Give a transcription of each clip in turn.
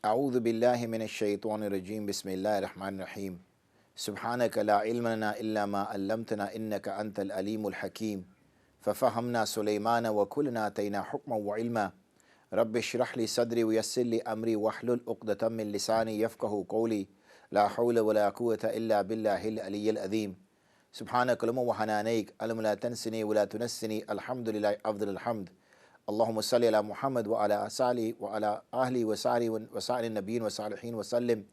أعوذ بالله من الشيطان الرجيم بسم الله الرحمن الرحيم سبحانك لا علم لنا إلا ما علمتنا إنك أنت العليم الحكيم ففهمنا سليمان وكلنا آتينا حكما وعلما رب اشرح لي صدري ويسر لي أمري واحلل عقدة من لساني يفقه قولي لا حول ولا قوة إلا بالله العلي العظيم سبحانك اللهم وحنانيك ألم لا تنسني ولا تنسني الحمد لله أفضل الحمد اللهم صل على محمد وعلى آله وعلى أهله وسائر النبيين والصالحين وسلم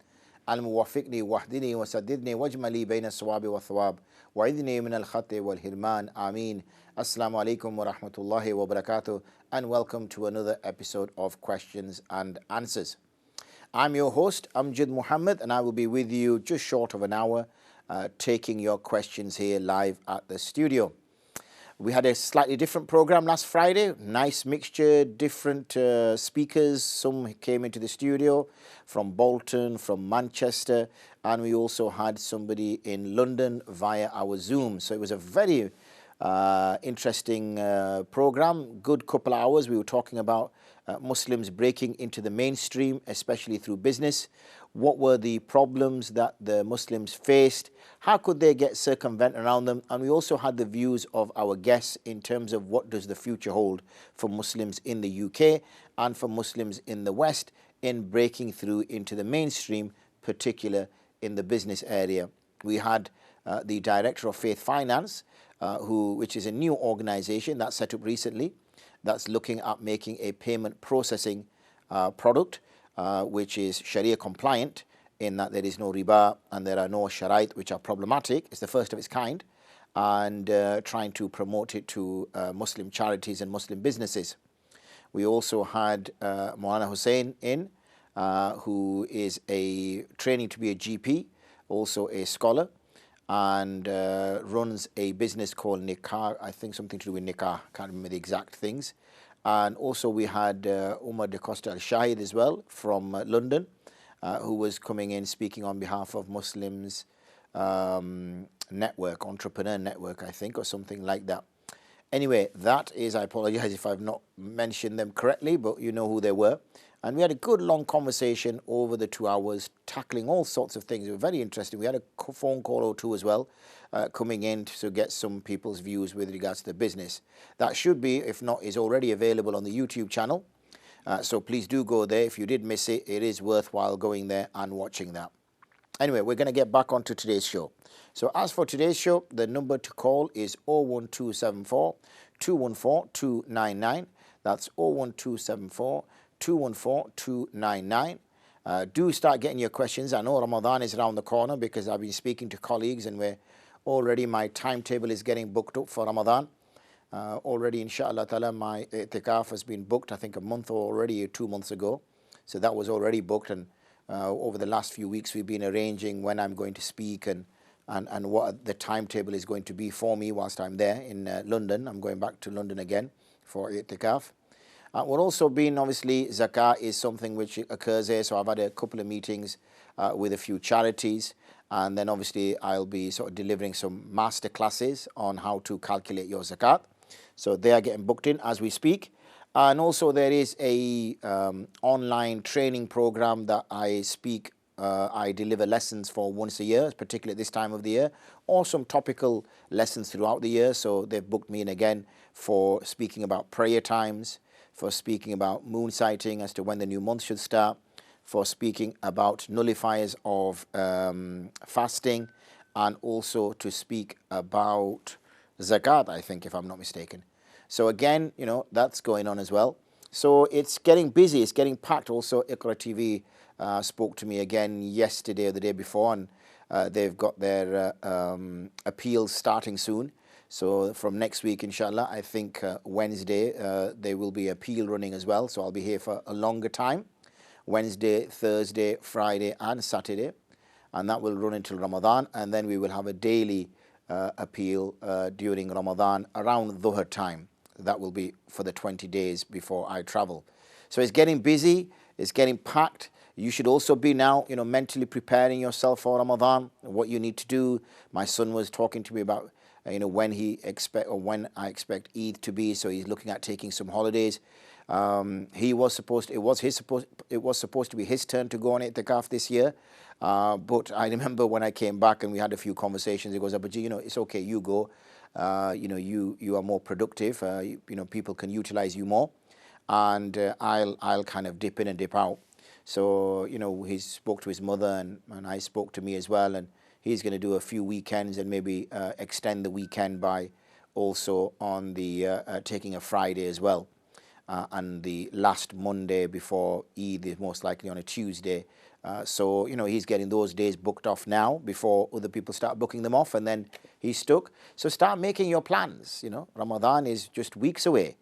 الموفقني واهدني وسددني واجملي بين الصواب والثواب وعذني من الخطأ والهرمان آمين. Assalamu alaikum wa rahmatullahi wa barakatuh, and welcome to another episode of Questions and Answers. I'm your host Amjad Muhammad, and I will be with you just short of an hour taking your questions here live at the studio. We had a slightly different program last Friday, nice mixture, different speakers. Some came into the studio from Bolton, from Manchester, and we also had somebody in London via our Zoom. So it was a very interesting program, good couple of hours. We were talking about Muslims breaking into the mainstream, especially through business. What were the problems that the Muslims faced? How could they get circumvent around them? And we also had the views of our guests in terms of what does the future hold for Muslims in the UK and for Muslims in the West in breaking through into the mainstream, particularly in the business area. We had the Director of Faith Finance, which is a new organization that's set up recently, that's looking at making a payment processing product which is Sharia compliant, in that there is no riba and there are no sharait which are problematic. It's the first of its kind, and trying to promote it to Muslim charities and Muslim businesses. We also had Maulana Hussein in, who is training to be a GP, also a scholar, and runs a business called Nikah, I think something to do with Nikah, can't remember the exact things. And also we had Umar de Costa al-Shahid as well from London, who was coming in speaking on behalf of Muslims network, entrepreneur network, I think, or something like that. Anyway, that is, I apologize if I've not mentioned them correctly, but you know who they were. And we had a good long conversation over the 2 hours, tackling all sorts of things. It was very interesting. We had a phone call or two as well, coming in to get some people's views with regards to the business. That should be, if not, is already available on the YouTube channel. So please do go there. If you did miss it, it is worthwhile going there and watching that. Anyway, we're going to get back onto today's show. So as for today's show, the number to call is 01274 214 299. That's 01274 214 299. Do start getting your questions. I know Ramadan is around the corner because I've been speaking to colleagues, and my timetable is getting booked up for Ramadan. Already, inshallah ta'ala, my i'tikaf has been booked, I think a month or already 2 months ago. So that was already booked, and over the last few weeks we've been arranging when I'm going to speak and what the timetable is going to be for me whilst I'm there in London. I'm going back to London again for i'tikaf. We're also been, obviously, zakah is something which occurs here, so I've had a couple of meetings with a few charities, and then obviously I'll be sort of delivering some master classes on how to calculate your zakat. So they are getting booked in as we speak. And also there is a online training program that I deliver lessons for once a year, particularly at this time of the year, or some topical lessons throughout the year. So they've booked me in again for speaking about prayer times, for speaking about moon sighting as to when the new month should start, for speaking about nullifiers of fasting, and also to speak about zakat, I think, if I'm not mistaken. So again, that's going on as well. So it's getting busy, it's getting packed. Also, Iqra TV spoke to me again yesterday or the day before, and they've got their appeals starting soon. So from next week, inshallah, I think Wednesday, there will be appeal running as well. So I'll be here for a longer time, Wednesday, Thursday, Friday, and Saturday. And that will run until Ramadan. And then we will have a daily appeal during Ramadan around Dhuhr time. That will be for the 20 days before I travel. So it's getting busy, it's getting packed. You should also be now, mentally preparing yourself for Ramadan, what you need to do. My son was talking to me about, when I expect Eid to be. So he's looking at taking some holidays. He was supposed. It was his supposed. It was supposed to be his turn to go on itikaf this year, but I remember when I came back and we had a few conversations. He goes, "Abaji, it's okay. You go. You are more productive. People can utilize you more, and I'll kind of dip in and dip out." So he spoke to his mother and I spoke to me as well, and he's going to do a few weekends and maybe extend the weekend by also on the taking a Friday as well. And the last Monday before Eid is most likely on a Tuesday. So he's getting those days booked off now before other people start booking them off, and then he's stuck. So start making your plans. Ramadan is just weeks away.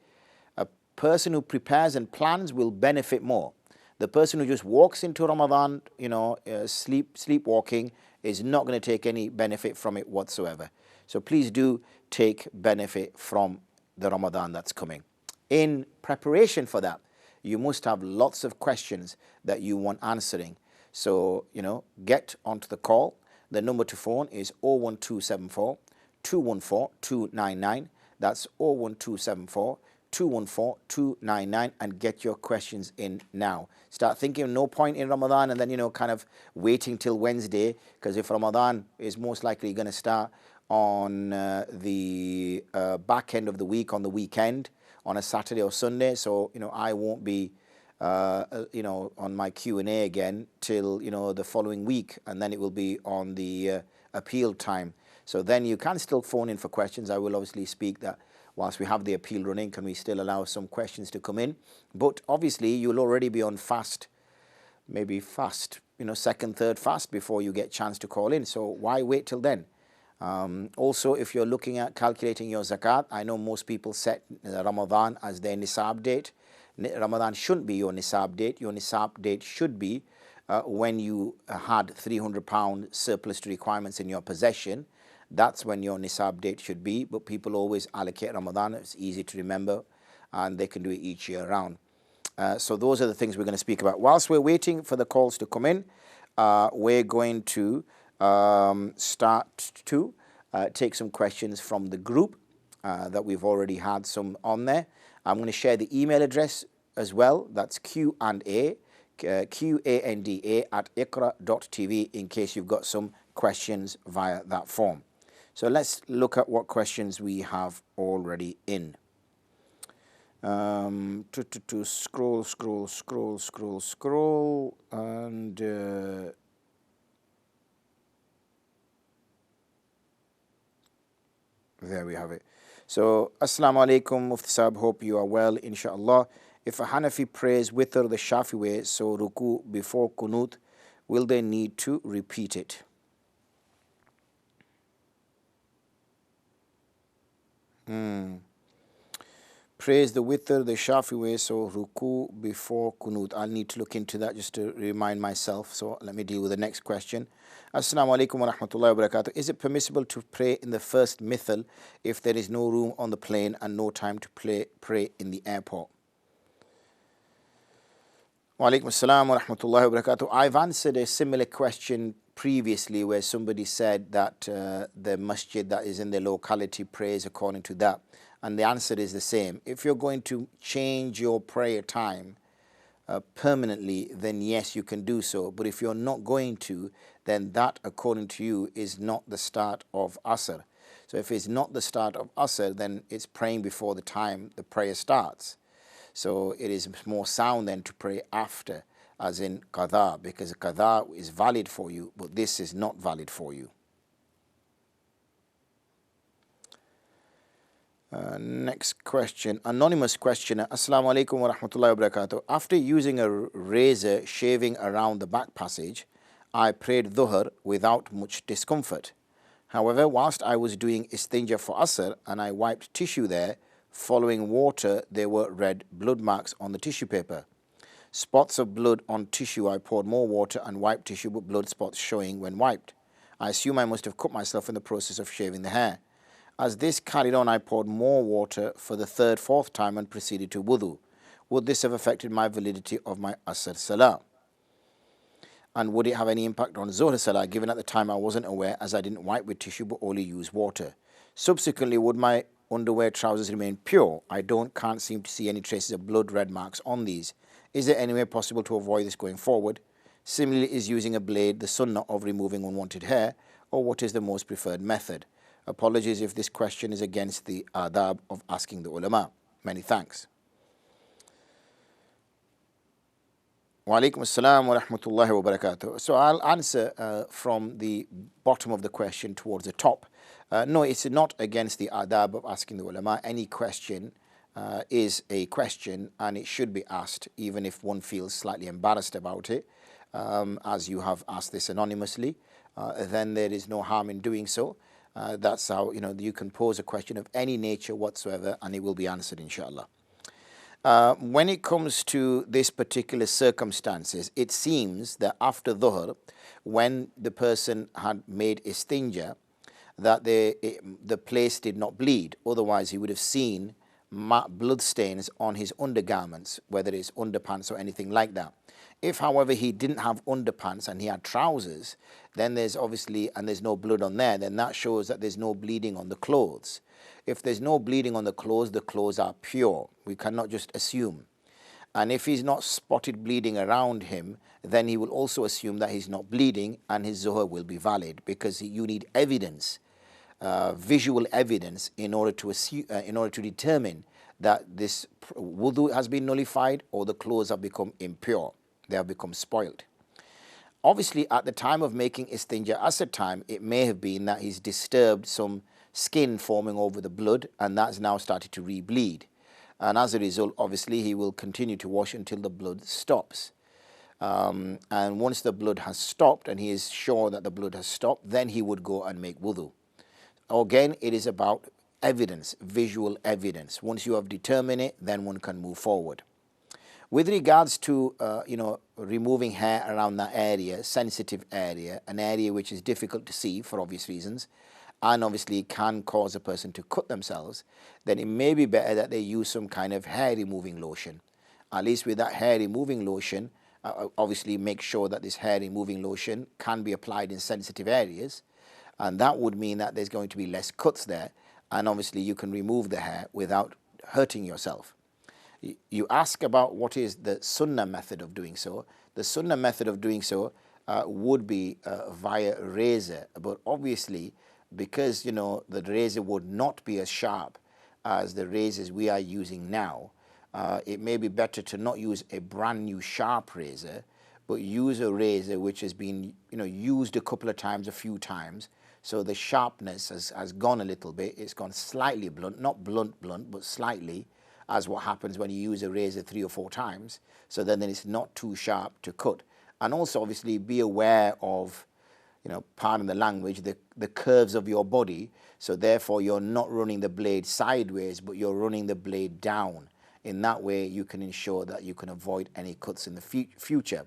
A person who prepares and plans will benefit more. The person who just walks into Ramadan, sleepwalking, is not going to take any benefit from it whatsoever. So please do take benefit from the Ramadan that's coming. In preparation for that, you must have lots of questions that you want answering. So, get onto the call. The number to phone is 01274 214 299. That's 01274 214 299, and get your questions in now. Start thinking, no point in Ramadan and then, kind of waiting till Wednesday, because if Ramadan is most likely going to start on the back end of the week, on the weekend, on a Saturday or Sunday, so I won't be on my Q&A again till the following week, and then it will be on the appeal time. So then you can still phone in for questions. I will obviously speak that whilst we have the appeal running, can we still allow some questions to come in? But obviously you'll already be on fast, maybe fast, second, third fast before you get a chance to call in. So why wait till then? Also, if you're looking at calculating your zakat, I know most people set Ramadan as their nisab date. Ramadan shouldn't be your nisab date. Your nisab date should be when you had £300 surplus to requirements in your possession. That's when your nisab date should be. But people always allocate Ramadan. It's easy to remember, and they can do it each year round. So those are the things we're going to speak about. Whilst we're waiting for the calls to come in, we're going to start to take some questions from the group that we've already had some on there. I'm going to share the email address as well. That's Q&A, QANDA @iqra.tv, in case you've got some questions via that form. So let's look at what questions we have already in. Scroll, and there we have it. So, Assalamu alaikum, Mufti Sahib, hope you are well, inshallah. If a Hanafi prays witr the Shafi way, so ruku before kunut, will they need to repeat it? Praise the witr the Shafi way, so ruku before kunut. I'll need to look into that just to remind myself. So let me deal with the next question. Assalamu alaikum wa rahmatullahi wa barakatuh. Is it permissible to pray in the first Methyl if there is no room on the plane and no time to pray in the airport? Wa alaikum assalam wa rahmatullahi wa barakatuh. I've answered a similar question previously where somebody said that the masjid that is in the locality prays according to that. And the answer is the same. If you're going to change your prayer time permanently, then yes, you can do so. But if you're not going to, then that, according to you, is not the start of Asr. So if it's not the start of Asr, then it's praying before the time the prayer starts. So it is more sound then to pray after, as in qadha, because qadha is valid for you, but this is not valid for you. Next question. Anonymous questioner. Assalamu alaikum wa rahmatullahi wa barakatuh. After using a razor shaving around the back passage, I prayed dhuhr without much discomfort. However, whilst I was doing istinja for Asr and I wiped tissue there, following water, there were red blood marks on the tissue paper. Spots of blood on tissue. I poured more water and wiped tissue, but blood spots showing when wiped. I assume I must have cut myself in the process of shaving the hair. As this carried on, I poured more water for the third, fourth time and proceeded to wudu. Would this have affected my validity of my Asr Salah? And would it have any impact on Zuhr Salah, given at the time I wasn't aware as I didn't wipe with tissue but only use water? Subsequently, would my underwear, trousers remain pure. I can't seem to see any traces of blood, red marks on these. Is there any way possible to avoid this going forward? Similarly, is using a blade the sunnah of removing unwanted hair, or what is the most preferred method? Apologies if this question is against the adab of asking the ulama. Many thanks. Wa alaikum assalam wa rahmatullahi wa barakatuh. So I'll answer from the bottom of the question towards the top. No, it's not against the adab of asking the ulama. Any question is a question, and it should be asked even if one feels slightly embarrassed about it. As you have asked this anonymously, then there is no harm in doing so. That's how, you can pose a question of any nature whatsoever and it will be answered, inshallah. When it comes to this particular circumstances, it seems that after dhuhr, when the person had made istinja, that the place did not bleed. Otherwise, he would have seen blood stains on his undergarments, whether it's underpants or anything like that. If, however, he didn't have underpants and he had trousers, then there's no blood on there, then that shows that there's no bleeding on the clothes. If there's no bleeding on the clothes are pure. We cannot just assume. And if he's not spotted bleeding around him, then he will also assume that he's not bleeding and his zuhr will be valid, because you need evidence, visual evidence, in order to determine that this wudu has been nullified or the clothes have become impure. They have become spoiled. Obviously, at the time of making istinja asr time, it may have been that he's disturbed some skin forming over the blood, and that's now started to re-bleed. And as a result, obviously, he will continue to wash until the blood stops. And once the blood has stopped, and he is sure that the blood has stopped, then he would go and make wudu. Again, it is about evidence, visual evidence. Once you have determined it, then one can move forward. With regards to, removing hair around that area, sensitive area, an area which is difficult to see for obvious reasons, and obviously can cause a person to cut themselves, then it may be better that they use some kind of hair removing lotion. At least with that hair removing lotion, obviously make sure that this hair removing lotion can be applied in sensitive areas, and that would mean that there's going to be less cuts there, and obviously you can remove the hair without hurting yourself. You ask about what is the sunnah method of doing so. The sunnah method of doing so would be via razor, but obviously because the razor would not be as sharp as the razors we are using now, it may be better to not use a brand new sharp razor, but use a razor which has been used a couple of times, a few times, so the sharpness has gone a little bit. It's gone slightly blunt, not blunt, but slightly, as what happens when you use a razor 3 or 4 times. So then it's not too sharp to cut. And also obviously be aware of, pardon the language, the curves of your body. So therefore you're not running the blade sideways, but you're running the blade down. In that way you can ensure that you can avoid any cuts in the future.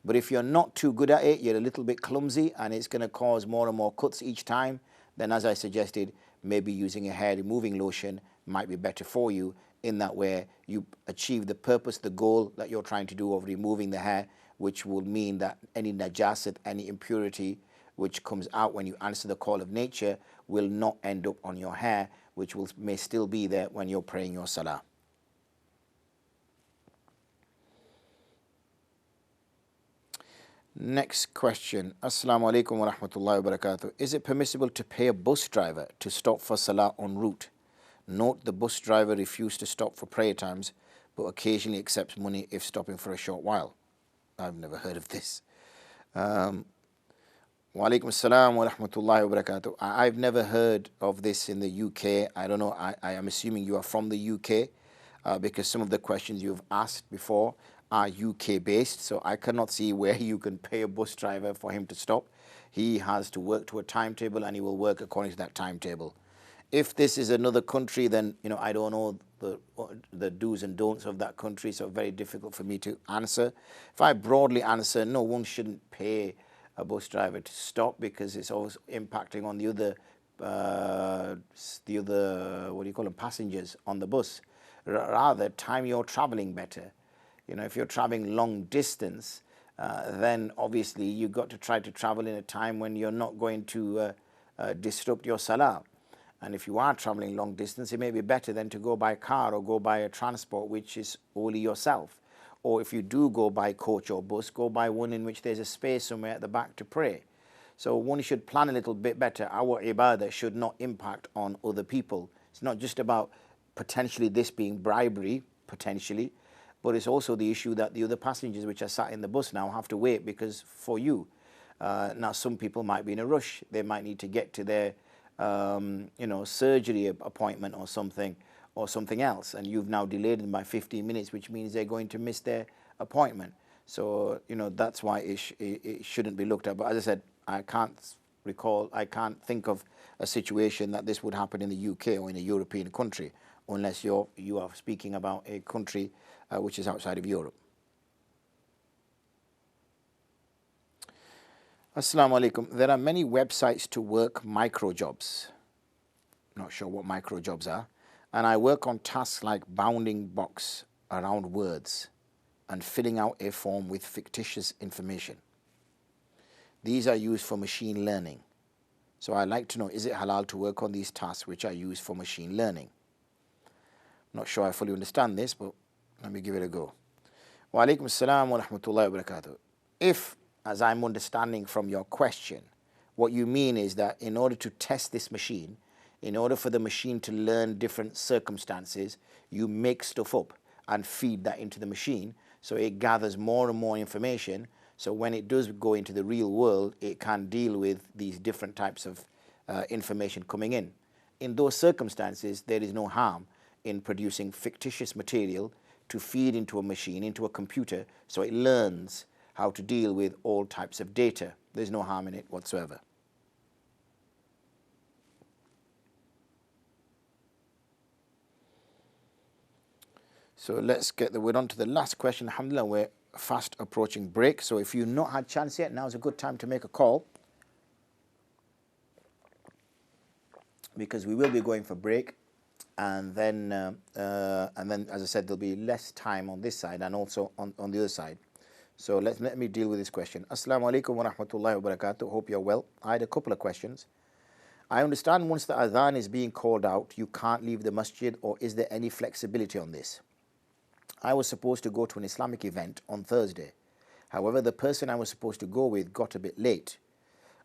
But if you're not too good at it, you're a little bit clumsy and it's going to cause more and more cuts each time, then as I suggested, maybe using a hair removing lotion might be better for you. In that way, you achieve the purpose, the goal that you're trying to do of removing the hair, which will mean that any najasat, any impurity which comes out when you answer the call of nature will not end up on your hair, which may still be there when you're praying your salah. Next question. Assalamu alaikum wa rahmatullahi wa barakatuh. Is it permissible to pay a bus driver to stop for salah en route? Note the bus driver refused to stop for prayer times, but occasionally accepts money if stopping for a short while. I've never heard of this. Wa alaikum assalam wa rahmatullahi wa barakatuh. I've never heard of this in the UK. I don't know. I am assuming you are from the UK because some of the questions you've asked before are UK based. So I cannot see where you can pay a bus driver for him to stop. He has to work to a timetable and he will work according to that timetable. If this is another country, then I don't know the do's and don'ts of that country, so very difficult for me to answer. If I broadly answer, no, one shouldn't pay a bus driver to stop because it's always impacting on the other passengers on the bus. Rather, time you're traveling better. If you're traveling long distance, then obviously you've got to try to travel in a time when you're not going to disrupt your salah. And if you are traveling long distance, it may be better than to go by car or go by a transport which is only yourself. Or if you do go by coach or bus, go by one in which there's a space somewhere at the back to pray. So one should plan a little bit better. Our ibadah should not impact on other people. It's not just about potentially this being bribery, potentially, but it's also the issue that the other passengers which are sat in the bus now have to wait because for you. Now some people might be in a rush. They might need to get to their surgery appointment or something else, and you've now delayed them by 15 minutes, which means they're going to miss their appointment. So, that's why it shouldn't be looked at. But as I said, I can't think of a situation that this would happen in the UK or in a European country, unless you are speaking about a country which is outside of Europe. Assalamu alaikum. There are many websites to work micro jobs. Not sure what micro jobs are. And I work on tasks like bounding box around words and filling out a form with fictitious information. These are used for machine learning. So I'd like to know, is it halal to work on these tasks which are used for machine learning? Not sure I fully understand this, but let me give it a go. Wa alaikum assalam wa rahmatullahi wa barakatuh. If, as I'm understanding from your question, what you mean is that in order to test this machine, in order for the machine to learn different circumstances, you make stuff up and feed that into the machine so it gathers more and more information. So when it does go into the real world, it can deal with these different types of information coming in. In those circumstances, there is no harm in producing fictitious material to feed into a machine, into a computer, so it learns how to deal with all types of data. There's no harm in it whatsoever. So we're on to the last question. Alhamdulillah, we're fast approaching break. So if you've not had chance yet, now's a good time to make a call, because we will be going for break. And then, as I said, there'll be less time on this side and also on the other side. So let me deal with this question. Assalamu alaikum wa rahmatullahi wa barakatuh. Hope you're well. I had a couple of questions. I understand once the Adan is being called out, you can't leave the masjid, or is there any flexibility on this? I was supposed to go to an Islamic event on Thursday. However, the person I was supposed to go with got a bit late.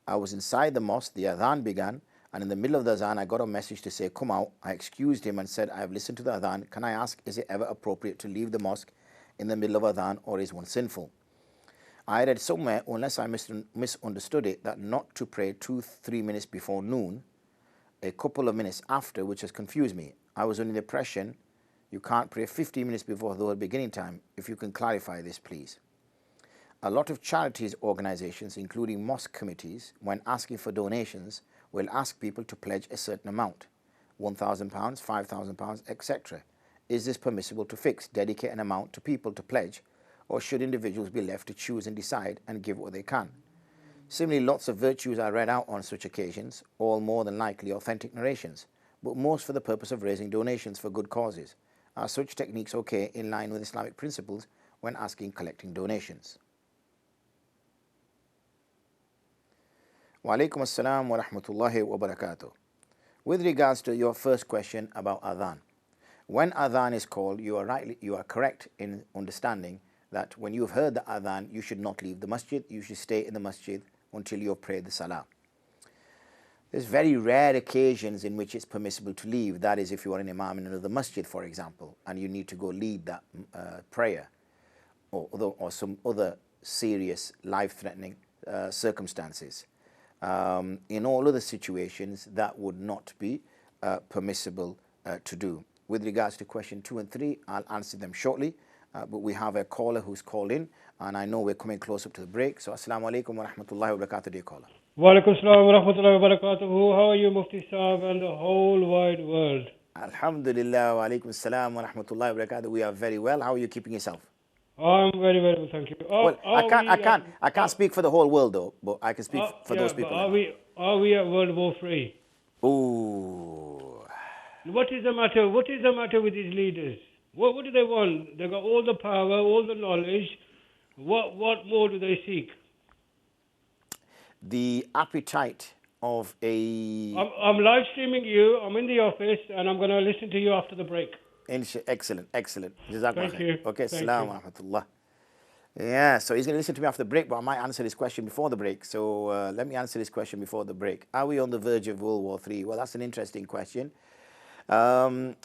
I was inside the mosque, the Adan began, and in the middle of the Adhan, I got a message to say, come out. I excused him and said, I have listened to the Adhan. Can I ask, is it ever appropriate to leave the mosque in the middle of Adhan, or is one sinful? I read somewhere, unless I misunderstood it, that not to pray 2-3 minutes before noon, a couple of minutes after, which has confused me. I was under the impression you can't pray 15 minutes before the beginning time. If you can clarify this, please. A lot of charities organizations, including mosque committees, when asking for donations, will ask people to pledge a certain amount, £1,000, £5,000, etc. Is this permissible to fix, dedicate an amount to people to pledge, or should individuals be left to choose and decide and give what they can? Similarly, lots of virtues are read out on such occasions, all more than likely authentic narrations, but most for the purpose of raising donations for good causes. Are such techniques okay in line with Islamic principles when collecting donations? Wa alaikum assalam wa rahmatullahi wa barakatuh. With regards to your first question about Adhan, when Adhan is called, you are correct in understanding that when you've heard the Adhan, you should not leave the masjid. You should stay in the masjid until you have prayed the salah. There's very rare occasions in which it's permissible to leave. That is, if you are an imam in another masjid, for example, and you need to go lead that prayer, or some other serious, life-threatening circumstances. In all other situations, that would not be permissible to do. With regards to question 2 and 3, I'll answer them shortly. But we have a caller who's called in, and I know we're coming close up to the break. So, assalamu alaikum wa rahmatullahi wa barakatuh, dear caller. Wa alaikum assalam wa rahmatullahi wa barakatuh. How are you, Mufti Saab, and the whole wide world? Alhamdulillah, wa alaikum assalam wa rahmatullahi wa barakatuh. We are very well. How are you keeping yourself? I'm very, very well, thank you. Well, I can't speak for the whole world though, but I can speak for those people. Are we at World War III? Ooh. What is the matter? What is the matter with these leaders? What do they want? They got all the power, all the knowledge. What more do they seek? The appetite of a... I'm live streaming you. I'm in the office, and I'm going to listen to you after the break. Excellent, excellent. Jazakallah Thank khair. you. Okay, Thank salam you. wa rahmatullah. Yeah, so he's going to listen to me after the break, but I might answer this question before the break. So let me answer this question before the break. Are we on the verge of World War III? Well, that's an interesting question. Well,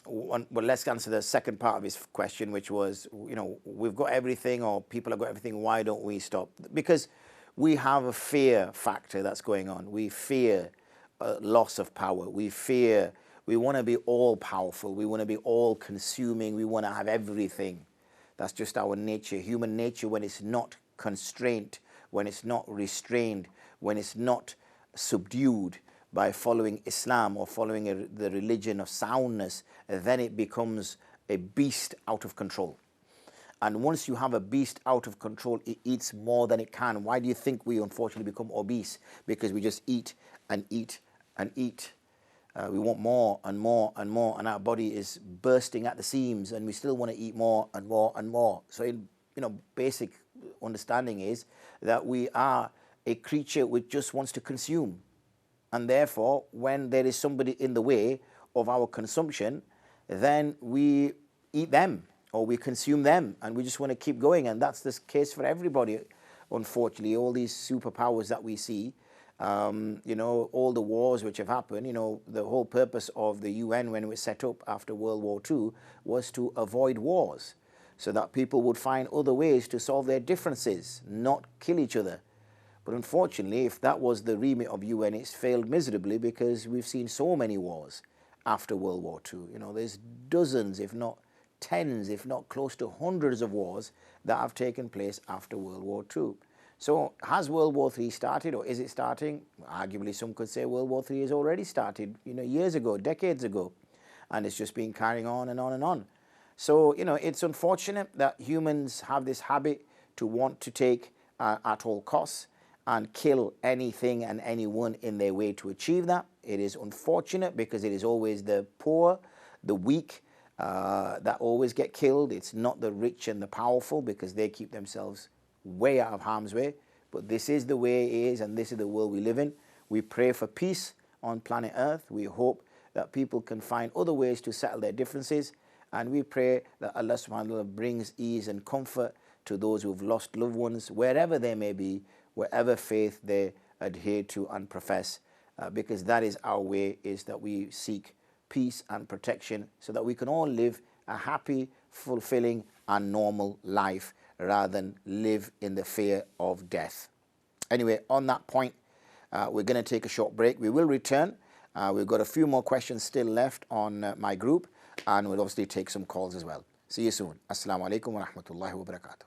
let's answer the second part of his question, which was, we've got everything, or people have got everything. Why don't we stop? Because we have a fear factor that's going on. We fear loss of power. We want to be all powerful. We want to be all consuming. We want to have everything. That's just our nature, human nature, when it's not constrained, when it's not restrained, when it's not subdued by following Islam or following the religion of soundness, then it becomes a beast out of control. And once you have a beast out of control, it eats more than it can. Why do you think we unfortunately become obese? Because we just eat and eat and eat. We want more and more and more, and our body is bursting at the seams, and we still want to eat more and more and more. So, basic understanding is that we are a creature which just wants to consume. And therefore, when there is somebody in the way of our consumption, then we eat them or we consume them, and we just want to keep going. And that's the case for everybody, unfortunately. All these superpowers that we see, all the wars which have happened, the whole purpose of the UN when it was set up after World War II was to avoid wars, so that people would find other ways to solve their differences, not kill each other. But unfortunately, if that was the remit of UN, it's failed miserably, because we've seen so many wars after World War II. There's dozens, if not tens, if not close to hundreds of wars that have taken place after World War II. So has World War III started, or is it starting? Arguably, some could say World War III has already started, years ago, decades ago, and it's just been carrying on and on and on. So, it's unfortunate that humans have this habit to want to take at all costs and kill anything and anyone in their way to achieve that. It is unfortunate, because it is always the poor, the weak, that always get killed. It's not the rich and the powerful, because they keep themselves way out of harm's way. But this is the way it is, and this is the world we live in. We pray for peace on planet Earth. We hope that people can find other ways to settle their differences, and we pray that Allah subhanahu wa ta'ala brings ease and comfort to those who have lost loved ones, wherever they may be, wherever faith they adhere to and profess, because that is our way, is that we seek peace and protection so that we can all live a happy, fulfilling and normal life, rather than live in the fear of death. Anyway, on that point, we're going to take a short break. We will return. We've got a few more questions still left on my group, and we'll obviously take some calls as well. See you soon. Assalamu alaikum wa rahmatullahi wa barakatuh.